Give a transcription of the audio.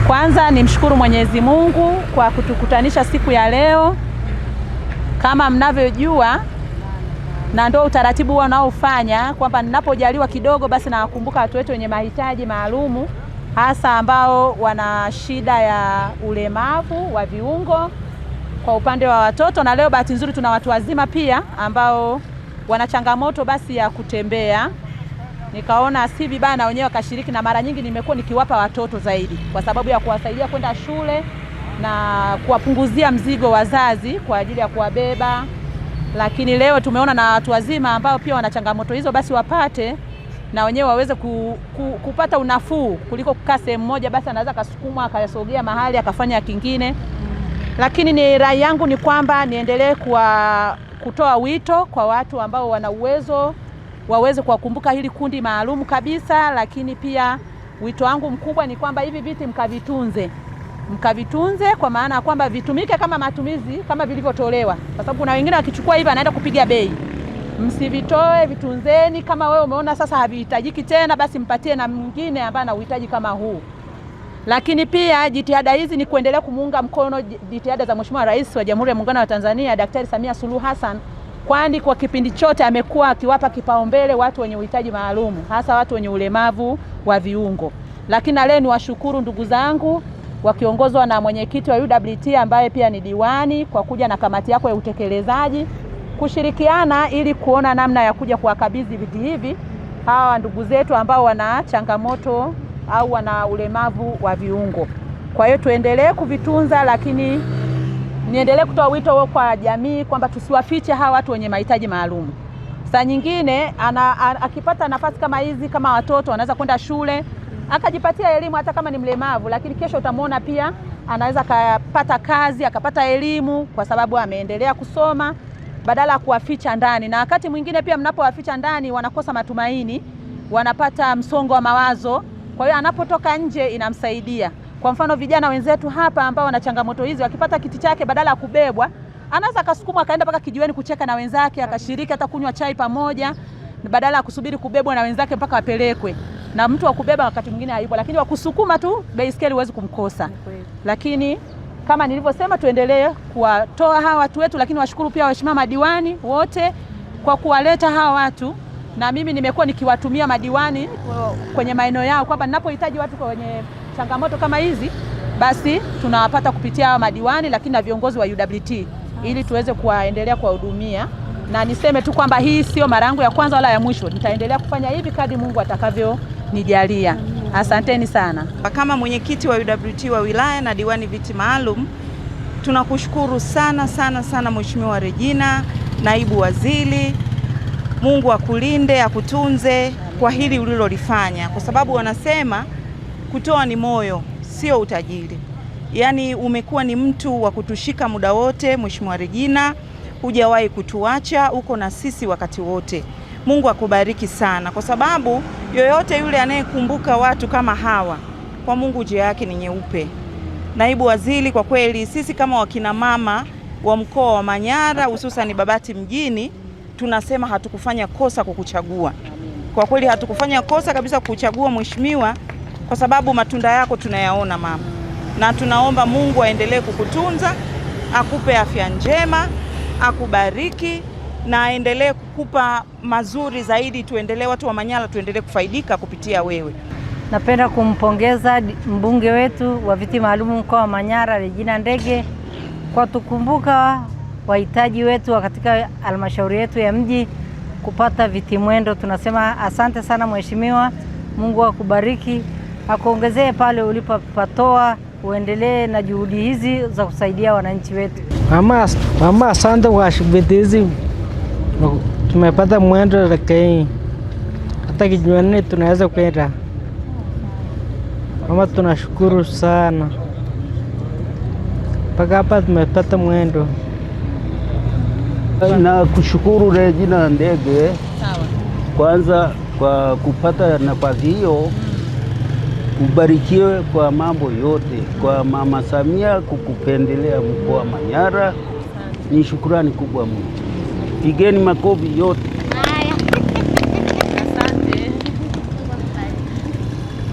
Kwanza nimshukuru Mwenyezi Mungu kwa kutukutanisha siku ya leo. Kama mnavyojua na ndio utaratibu wanaofanya kwamba ninapojaliwa kidogo basi nawakumbuka watu wetu wenye mahitaji maalumu, hasa ambao wana shida ya ulemavu wa viungo kwa upande wa watoto, na leo bahati nzuri tuna watu wazima pia ambao wana changamoto basi ya kutembea. Nikaona si vibaya na wenyewe wakashiriki, na mara nyingi nimekuwa nikiwapa watoto zaidi kwa sababu ya kuwasaidia kwenda shule na kuwapunguzia mzigo wazazi kwa ajili ya kuwabeba. Lakini leo tumeona na watu wazima ambao pia wana changamoto hizo basi wapate na wenyewe waweze kupata unafuu kuliko kukaa sehemu moja, basi anaweza kasukumwa akasogea mahali akafanya kingine. Lakini ni rai yangu ni kwamba niendelee kutoa wito kwa watu ambao wana uwezo waweze kuwakumbuka hili kundi maalum kabisa. Lakini pia wito wangu mkubwa ni kwamba hivi viti mkavitunze kwa maana ya kwamba vitumike kama matumizi kama vilivyotolewa, kwa sababu kuna wengine wakichukua hivi anaenda kupiga bei. Msivitoe, vitunzeni. Kama wewe umeona sasa havihitajiki tena, basi mpatie na mwingine ambaye ana uhitaji kama huu. Lakini pia jitihada hizi ni kuendelea kumuunga mkono jitihada za Mheshimiwa Rais wa Jamhuri ya Muungano wa Tanzania Daktari Samia Suluhu Hassan, kwani kwa kipindi chote amekuwa akiwapa kipaumbele watu wenye uhitaji maalum, hasa watu wenye ulemavu wa viungo. Lakini leo ni washukuru ndugu zangu wakiongozwa na mwenyekiti wa UWT ambaye pia ni diwani kwa kuja na kamati yako ya utekelezaji kushirikiana ili kuona namna ya kuja kuwakabidhi viti hivi hawa ndugu zetu ambao wana changamoto au wana ulemavu wa viungo. Kwa hiyo tuendelee kuvitunza, lakini niendelee kutoa wito kwa jamii kwamba tusiwafiche hawa watu wenye mahitaji maalum. Saa nyingine akipata nafasi kama hizi, kama watoto wanaweza kwenda shule akajipatia elimu hata kama ni mlemavu, lakini kesho utamwona pia anaweza akapata kazi, akapata elimu kwa sababu ameendelea kusoma, badala ya kuwaficha ndani. Na wakati mwingine pia mnapowaficha ndani wanakosa matumaini, wanapata msongo wa mawazo. Kwa hiyo anapotoka nje inamsaidia. Kwa mfano vijana wenzetu hapa ambao wana changamoto hizi, wakipata kiti chake badala ya kubebwa, anaweza akasukumwa akaenda mpaka kijiweni kucheka na wenzake, akashiriki hata kunywa chai pamoja, badala ya kusubiri kubebwa na wenzake mpaka apelekwe. Na mtu wa kubeba wakati mwingine hayupo, lakini wa kusukuma tu baiskeli huwezi kumkosa. Lakini kama nilivyosema, tuendelee kuwatoa hawa watu wetu, lakini washukuru pia waheshimiwa madiwani wote kwa kuwaleta hawa watu. Na mimi nimekuwa nikiwatumia madiwani kwenye maeneo yao kwamba ninapohitaji watu kwenye changamoto kama hizi, basi tunawapata kupitia hawa madiwani, lakini na viongozi wa UWT ili tuweze kuendelea kuwahudumia. Na niseme tu kwamba hii sio mara yangu ya kwanza wala ya mwisho. Nitaendelea kufanya hivi kadri Mungu atakavyonijalia. Asanteni sana. Kama mwenyekiti wa UWT wa wilaya na diwani viti maalum, tunakushukuru sana sana sana Mheshimiwa Regina, naibu waziri. Mungu akulinde, akutunze kwa hili ulilolifanya, kwa sababu wanasema kutoa ni moyo, sio utajiri. Yaani umekuwa ni mtu wa kutushika muda wote Mheshimiwa Regina, hujawahi kutuacha, uko na sisi wakati wote. Mungu akubariki sana, kwa sababu yoyote yule anayekumbuka watu kama hawa, kwa Mungu njia yake ni nyeupe. Naibu waziri, kwa kweli sisi kama wakina mama wa mkoa wa Manyara, hususan Babati mjini, tunasema hatukufanya kosa kukuchagua. Kwa kweli hatukufanya kosa kabisa kukuchagua mheshimiwa, kwa sababu matunda yako tunayaona mama. Na tunaomba Mungu aendelee kukutunza, akupe afya njema, akubariki na aendelee kukupa mazuri zaidi. Tuendelee, watu wa Manyara tuendelee kufaidika kupitia wewe. Napenda kumpongeza mbunge wetu wa viti maalum mkoa wa Manyara Regina Ndege kwa tukumbuka wahitaji wetu katika halmashauri yetu ya mji kupata viti mwendo. Tunasema asante sana mheshimiwa, Mungu akubariki, akuongezee pale ulipopatoa, uendelee na juhudi hizi za kusaidia wananchi wetu. Mama asante kwa viti hizi, tumepata mwendo lakini hata kijiweni tunaweza kwenda. Mama tunashukuru sana, mpaka hapa tumepata mwendo. Na kushukuru Regina Ndege kwanza kwa kupata nafasi hiyo. Ubarikiwe kwa mambo yote, kwa Mama Samia kukupendelea mkoa wa Manyara. Ni shukrani kubwa mno. Pigeni makofi yote.